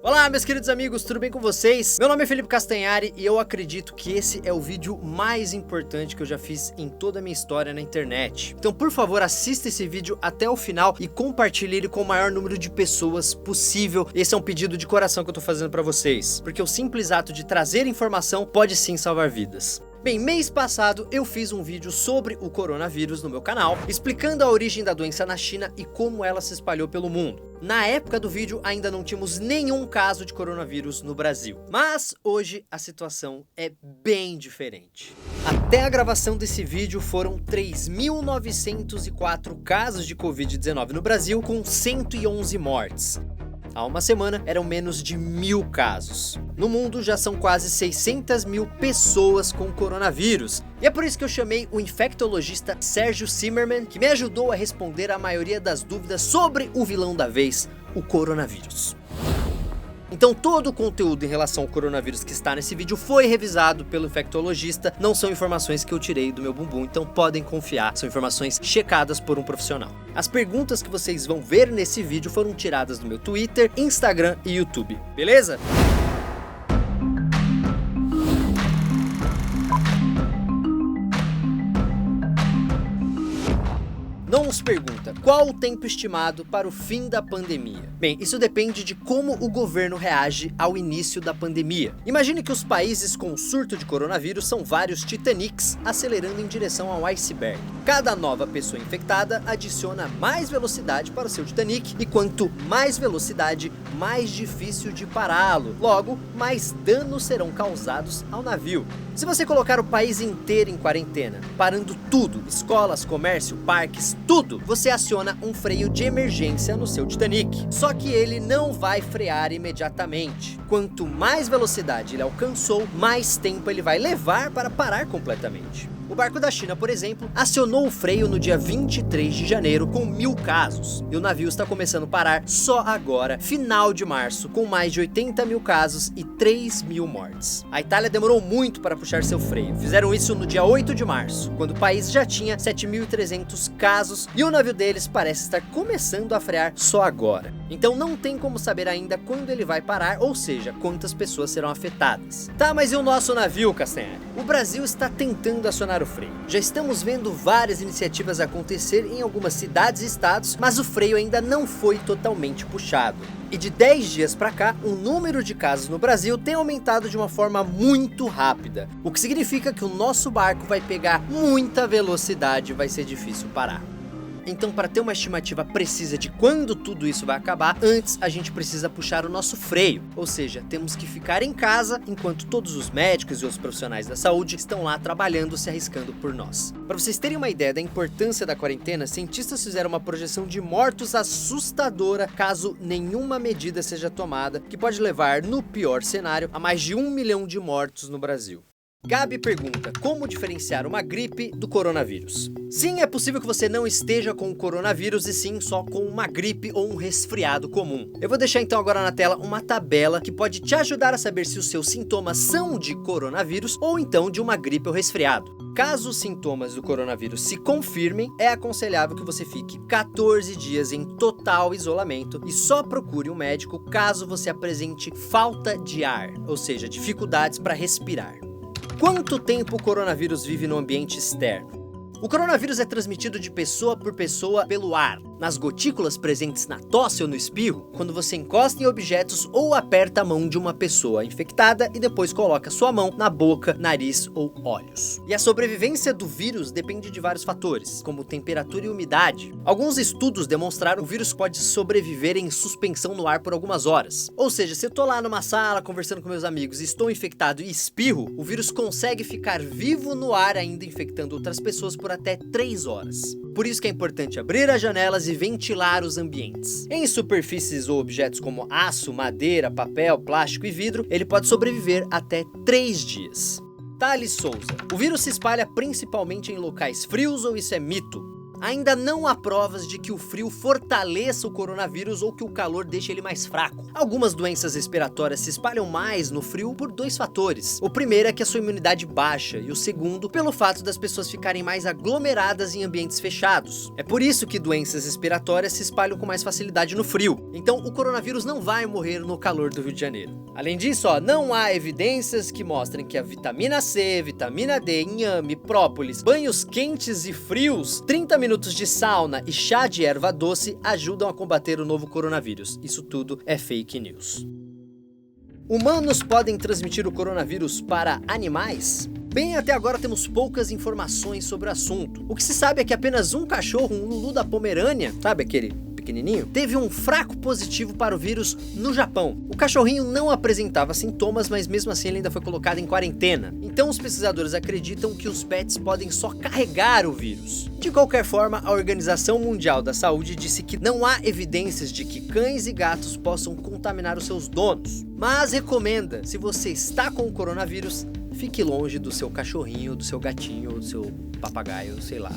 Olá, meus queridos amigos, tudo bem com vocês? Meu nome é Felipe Castanhari e eu acredito que esse é o vídeo mais importante que eu já fiz em toda a minha história na internet. Então, por favor, assista esse vídeo até o final e compartilhe ele com o maior número de pessoas possível. Esse é um pedido de coração que eu tô fazendo pra vocês, porque o simples ato de trazer informação pode sim salvar vidas. Bem, mês passado eu fiz um vídeo sobre o coronavírus no meu canal, explicando a origem da doença na China e como ela se espalhou pelo mundo. Na época do vídeo ainda não tínhamos nenhum caso de coronavírus no Brasil, mas hoje a situação é bem diferente. Até a gravação desse vídeo foram 3.904 casos de Covid-19 no Brasil, com 111 mortes. Há uma semana eram menos de 1.000 casos. No mundo já são quase 600 mil pessoas com coronavírus. E é por isso que eu chamei o infectologista Sérgio Zimmermann, que me ajudou a responder a maioria das dúvidas sobre o vilão da vez, o coronavírus. Então todo o conteúdo em relação ao coronavírus que está nesse vídeo foi revisado pelo infectologista, não são informações que eu tirei do meu bumbum, então podem confiar, são informações checadas por um profissional. As perguntas que vocês vão ver nesse vídeo foram tiradas do meu Twitter, Instagram e YouTube, beleza? Não nos pergunta qual o tempo estimado para o fim da pandemia. Bem, isso depende de como o governo reage ao início da pandemia. Imagine que os países com surto de coronavírus são vários Titanics acelerando em direção ao iceberg. Cada nova pessoa infectada adiciona mais velocidade para o seu Titanic, e quanto mais velocidade, mais difícil de pará-lo. Logo, mais danos serão causados ao navio. Se você colocar o país inteiro em quarentena, parando tudo, escolas, comércio, parques, tudo, você aciona um freio de emergência no seu Titanic. Só que ele não vai frear imediatamente. Quanto mais velocidade ele alcançou, mais tempo ele vai levar para parar completamente. O barco da China, por exemplo, acionou o freio no dia 23 de janeiro com 1.000 casos. E o navio está começando a parar só agora, final de março, com mais de 80 mil casos e 3.000 mortes. A Itália demorou muito para puxar seu freio. Fizeram isso no dia 8 de março, quando o país já tinha 7.300 casos e o navio deles parece estar começando a frear só agora. Então não tem como saber ainda quando ele vai parar, ou seja, quantas pessoas serão afetadas. Tá, mas e o nosso navio, Castanhari? O Brasil está tentando acionar o freio. Já estamos vendo várias iniciativas acontecer em algumas cidades e estados, mas o freio ainda não foi totalmente puxado. E de 10 dias para cá, o número de casos no Brasil tem aumentado de uma forma muito rápida, o que significa que o nosso barco vai pegar muita velocidade e vai ser difícil parar. Então, para ter uma estimativa precisa de quando tudo isso vai acabar, antes a gente precisa puxar o nosso freio. Ou seja, temos que ficar em casa enquanto todos os médicos e outros profissionais da saúde estão lá trabalhando, se arriscando por nós. Para vocês terem uma ideia da importância da quarentena, cientistas fizeram uma projeção de mortos assustadora caso nenhuma medida seja tomada, que pode levar, no pior cenário, a mais de 1 milhão de mortos no Brasil. Gabi pergunta, como diferenciar uma gripe do coronavírus? Sim, é possível que você não esteja com o coronavírus e sim só com uma gripe ou um resfriado comum. Eu vou deixar então agora na tela uma tabela que pode te ajudar a saber se os seus sintomas são de coronavírus ou então de uma gripe ou resfriado. Caso os sintomas do coronavírus se confirmem, é aconselhável que você fique 14 dias em total isolamento e só procure um médico caso você apresente falta de ar, ou seja, dificuldades para respirar. Quanto tempo o coronavírus vive no ambiente externo? O coronavírus é transmitido de pessoa por pessoa pelo ar, nas gotículas presentes na tosse ou no espirro, quando você encosta em objetos ou aperta a mão de uma pessoa infectada e depois coloca sua mão na boca, nariz ou olhos. E a sobrevivência do vírus depende de vários fatores, como temperatura e umidade. Alguns estudos demonstraram que o vírus pode sobreviver em suspensão no ar por algumas horas. Ou seja, se eu tô lá numa sala conversando com meus amigos e estou infectado e espirro, o vírus consegue ficar vivo no ar ainda infectando outras pessoas por até 3 horas. Por isso que é importante abrir as janelas e ventilar os ambientes. Em superfícies ou objetos como aço, madeira, papel, plástico e vidro, ele pode sobreviver até 3 dias. Thales Souza. O vírus se espalha principalmente em locais frios ou isso é mito? Ainda não há provas de que o frio fortaleça o coronavírus ou que o calor deixe ele mais fraco. Algumas doenças respiratórias se espalham mais no frio por dois fatores. O primeiro é que a sua imunidade baixa e o segundo pelo fato das pessoas ficarem mais aglomeradas em ambientes fechados. É por isso que doenças respiratórias se espalham com mais facilidade no frio. Então o coronavírus não vai morrer no calor do Rio de Janeiro. Além disso, não há evidências que mostrem que a vitamina C, vitamina D, inhame, própolis, banhos quentes e frios, 30 minutos de sauna e chá de erva doce ajudam a combater o novo coronavírus. Isso tudo é fake news. Humanos podem transmitir o coronavírus para animais? Bem, até agora temos poucas informações sobre o assunto. O que se sabe é que apenas um cachorro, um Lulu da Pomerânia, sabe aquele pequenininho, teve um fraco positivo para o vírus no Japão. O cachorrinho não apresentava sintomas, mas mesmo assim ele ainda foi colocado em quarentena. Então os pesquisadores acreditam que os pets podem só carregar o vírus. De qualquer forma, a Organização Mundial da Saúde disse que não há evidências de que cães e gatos possam contaminar os seus donos, mas recomenda, se você está com o coronavírus, fique longe do seu cachorrinho, do seu gatinho, do seu papagaio, sei lá.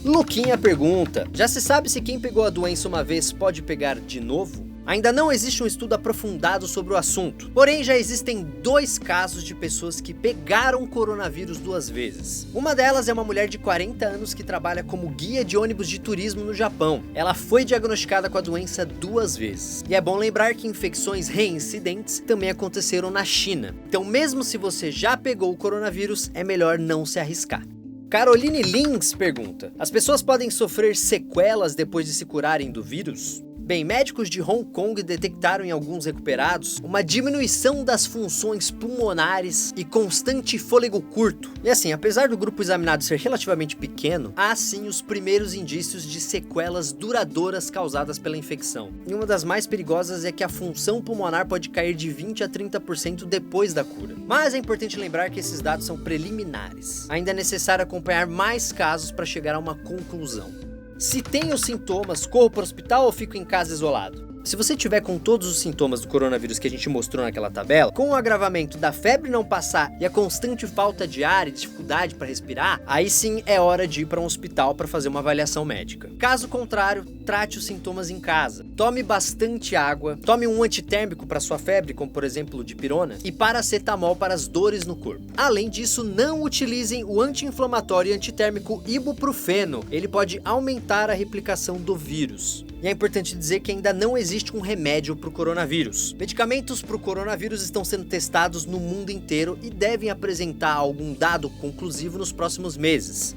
Luquinha pergunta: já se sabe se quem pegou a doença uma vez pode pegar de novo? Ainda não existe um estudo aprofundado sobre o assunto, porém já existem 2 casos de pessoas que pegaram coronavírus 2 vezes. Uma delas é uma mulher de 40 anos que trabalha como guia de ônibus de turismo no Japão. Ela foi diagnosticada com a doença 2 vezes. E é bom lembrar que infecções reincidentes também aconteceram na China. Então mesmo se você já pegou o coronavírus, é melhor não se arriscar. Caroline Lins pergunta: as pessoas podem sofrer sequelas depois de se curarem do vírus? Bem, médicos de Hong Kong detectaram em alguns recuperados uma diminuição das funções pulmonares e constante fôlego curto. E assim, apesar do grupo examinado ser relativamente pequeno, há sim os primeiros indícios de sequelas duradouras causadas pela infecção. E uma das mais perigosas é que a função pulmonar pode cair de 20 a 30% depois da cura. Mas é importante lembrar que esses dados são preliminares. Ainda é necessário acompanhar mais casos para chegar a uma conclusão. Se tem os sintomas, corro para o hospital ou fico em casa isolado? Se você tiver com todos os sintomas do coronavírus que a gente mostrou naquela tabela, com o agravamento da febre não passar e a constante falta de ar e dificuldade para respirar, aí sim é hora de ir para um hospital para fazer uma avaliação médica. Caso contrário, trate os sintomas em casa. Tome bastante água, tome um antitérmico para sua febre, como por exemplo dipirona, e paracetamol para as dores no corpo. Além disso, não utilizem o anti-inflamatório e antitérmico ibuprofeno. Ele pode aumentar a replicação do vírus. E é importante dizer que ainda não existe um remédio para o coronavírus. Medicamentos para o coronavírus estão sendo testados no mundo inteiro e devem apresentar algum dado conclusivo nos próximos meses.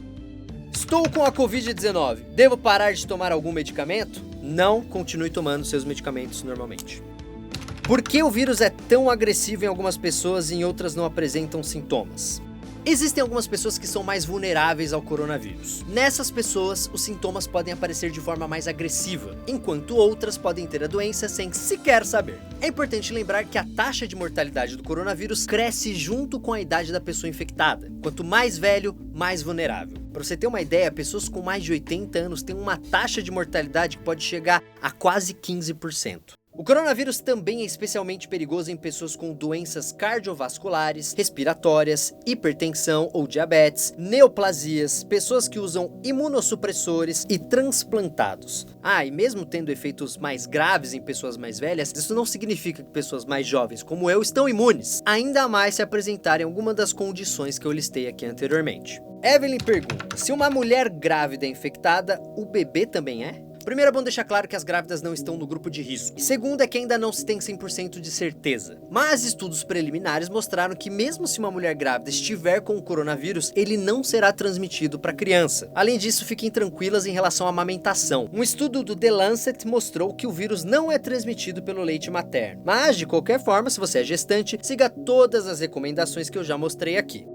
Estou com a Covid-19. Devo parar de tomar algum medicamento? Não, continue tomando seus medicamentos normalmente. Por que o vírus é tão agressivo em algumas pessoas e em outras não apresentam sintomas? Existem algumas pessoas que são mais vulneráveis ao coronavírus. Nessas pessoas, os sintomas podem aparecer de forma mais agressiva, enquanto outras podem ter a doença sem sequer saber. É importante lembrar que a taxa de mortalidade do coronavírus cresce junto com a idade da pessoa infectada. Quanto mais velho, mais vulnerável. Para você ter uma ideia, pessoas com mais de 80 anos têm uma taxa de mortalidade que pode chegar a quase 15%. O coronavírus também é especialmente perigoso em pessoas com doenças cardiovasculares, respiratórias, hipertensão ou diabetes, neoplasias, pessoas que usam imunossupressores e transplantados. E mesmo tendo efeitos mais graves em pessoas mais velhas, isso não significa que pessoas mais jovens como eu estão imunes, ainda mais se apresentarem alguma das condições que eu listei aqui anteriormente. Evelyn pergunta: se uma mulher grávida é infectada, o bebê também é? Primeiro é bom deixar claro que as grávidas não estão no grupo de risco. Segundo é que ainda não se tem 100% de certeza. Mas estudos preliminares mostraram que mesmo se uma mulher grávida estiver com o coronavírus, ele não será transmitido para a criança. Além disso, fiquem tranquilas em relação à amamentação. Um estudo do The Lancet mostrou que o vírus não é transmitido pelo leite materno. Mas, de qualquer forma, se você é gestante, siga todas as recomendações que eu já mostrei aqui.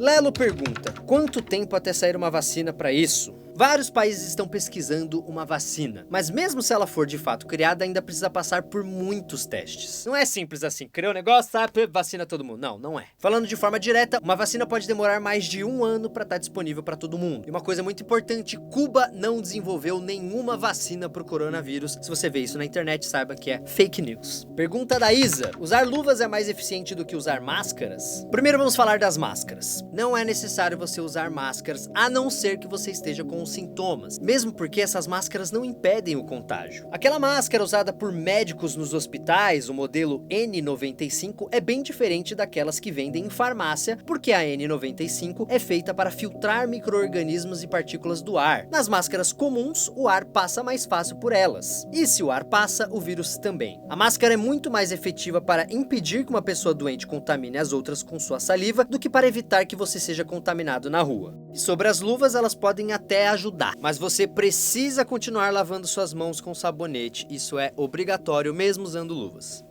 Lelo pergunta: quanto tempo até sair uma vacina para isso? Vários países estão pesquisando uma vacina, mas mesmo se ela for de fato criada, ainda precisa passar por muitos testes. Não é simples assim, criou um negócio, vacina todo mundo. Não é. Falando de forma direta, uma vacina pode demorar mais de 1 ano para estar disponível para todo mundo. E uma coisa muito importante, Cuba não desenvolveu nenhuma vacina para o coronavírus. Se você vê isso na internet, saiba que é fake news. Pergunta da Isa: usar luvas é mais eficiente do que usar máscaras? Primeiro vamos falar das máscaras. Não é necessário você usar máscaras, a não ser que você esteja com com sintomas, mesmo porque essas máscaras não impedem o contágio. Aquela máscara usada por médicos nos hospitais, o modelo N95, é bem diferente daquelas que vendem em farmácia, porque a N95 é feita para filtrar micro-organismos e partículas do ar. Nas máscaras comuns, o ar passa mais fácil por elas. E se o ar passa, o vírus também. A máscara é muito mais efetiva para impedir que uma pessoa doente contamine as outras com sua saliva do que para evitar que você seja contaminado na rua. E sobre as luvas, elas podem até ajudar, mas você precisa continuar lavando suas mãos com sabonete. Isso é obrigatório mesmo usando luvas.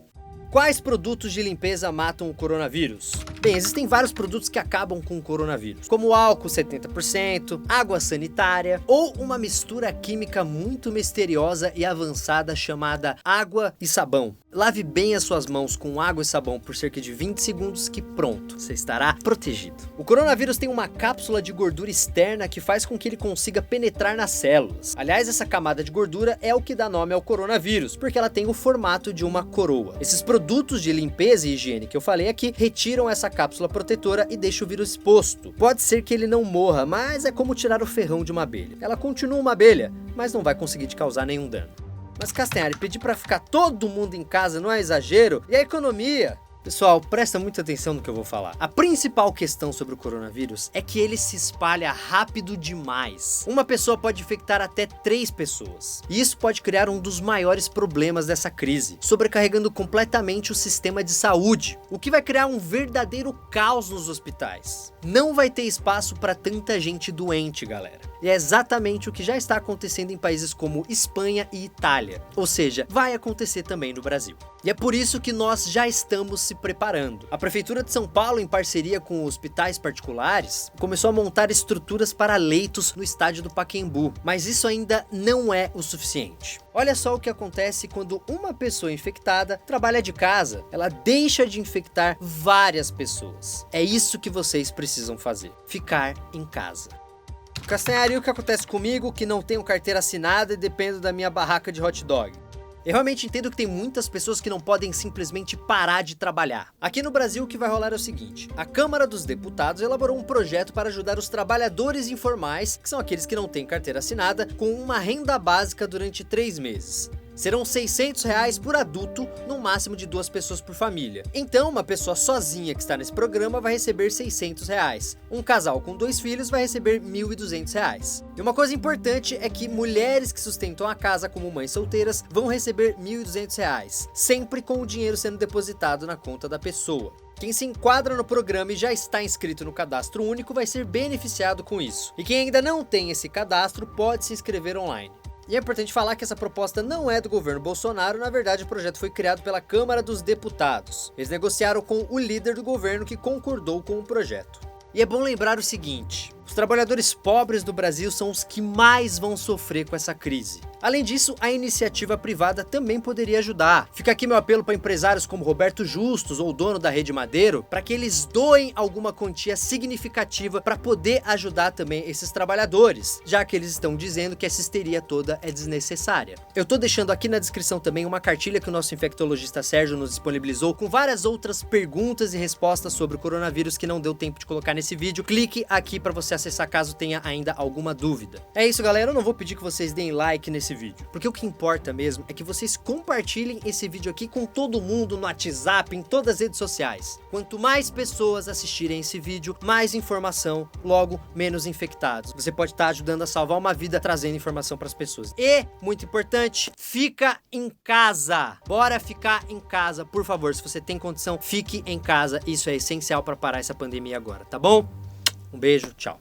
Quais produtos de limpeza matam o coronavírus? Bem, existem vários produtos que acabam com o coronavírus, como álcool 70%, água sanitária ou uma mistura química muito misteriosa e avançada chamada água e sabão. Lave bem as suas mãos com água e sabão por cerca de 20 segundos que pronto, você estará protegido. O coronavírus tem uma cápsula de gordura externa que faz com que ele consiga penetrar nas células. Aliás, essa camada de gordura é o que dá nome ao coronavírus, porque ela tem o formato de uma coroa. Esses produtos de limpeza e higiene que eu falei aqui retiram essa cápsula protetora e deixam o vírus exposto. Pode ser que ele não morra, mas é como tirar o ferrão de uma abelha. Ela continua uma abelha, mas não vai conseguir te causar nenhum dano. Mas Castanhari, pedir para ficar todo mundo em casa não é exagero? E a economia? Pessoal, presta muita atenção no que eu vou falar. A principal questão sobre o coronavírus é que ele se espalha rápido demais. Uma pessoa pode infectar até 3 pessoas. E isso pode criar um dos maiores problemas dessa crise, sobrecarregando completamente o sistema de saúde, o que vai criar um verdadeiro caos nos hospitais. Não vai ter espaço para tanta gente doente, galera. E é exatamente o que já está acontecendo em países como Espanha e Itália. Ou seja, vai acontecer também no Brasil. E é por isso que nós já estamos se preparando. A Prefeitura de São Paulo, em parceria com hospitais particulares, começou a montar estruturas para leitos no estádio do Pacaembu. Mas isso ainda não é o suficiente. Olha só o que acontece quando uma pessoa infectada trabalha de casa. Ela deixa de infectar várias pessoas. É isso que vocês precisam fazer. Ficar em casa. Castanhari, o que acontece comigo que não tenho carteira assinada e dependo da minha barraca de hot dog? Eu realmente entendo que tem muitas pessoas que não podem simplesmente parar de trabalhar. Aqui no Brasil o que vai rolar é o seguinte: a Câmara dos Deputados elaborou um projeto para ajudar os trabalhadores informais, que são aqueles que não têm carteira assinada, com uma renda básica durante 3 meses. Serão R$600 por adulto, no máximo de 2 pessoas por família. Então, uma pessoa sozinha que está nesse programa vai receber R$600. Um casal com 2 filhos vai receber R$1.200. E uma coisa importante é que mulheres que sustentam a casa como mães solteiras vão receber R$1.200, sempre com o dinheiro sendo depositado na conta da pessoa. Quem se enquadra no programa e já está inscrito no cadastro único vai ser beneficiado com isso. E quem ainda não tem esse cadastro pode se inscrever online. E é importante falar que essa proposta não é do governo Bolsonaro, na verdade o projeto foi criado pela Câmara dos Deputados. Eles negociaram com o líder do governo que concordou com o projeto. E é bom lembrar o seguinte: os trabalhadores pobres do Brasil são os que mais vão sofrer com essa crise. Além disso, a iniciativa privada também poderia ajudar. Fica aqui meu apelo para empresários como Roberto Justus ou o dono da Rede Madeiro, para que eles doem alguma quantia significativa para poder ajudar também esses trabalhadores, já que eles estão dizendo que essa histeria toda é desnecessária. Eu tô deixando aqui na descrição também uma cartilha que o nosso infectologista Sérgio nos disponibilizou com várias outras perguntas e respostas sobre o coronavírus que não deu tempo de colocar nesse vídeo. Clique aqui para você acessar caso tenha ainda alguma dúvida. É isso, galera, eu não vou pedir que vocês deem like nesse vídeo, porque o que importa mesmo é que vocês compartilhem esse vídeo aqui com todo mundo no WhatsApp, em todas as redes sociais. Quanto mais pessoas assistirem esse vídeo, mais informação, logo menos infectados. Você pode estar ajudando a salvar uma vida trazendo informação para as pessoas. E, muito importante, fica em casa. Bora ficar em casa, por favor. Se você tem condição, fique em casa. Isso é essencial para parar essa pandemia agora, tá bom? Um beijo, tchau.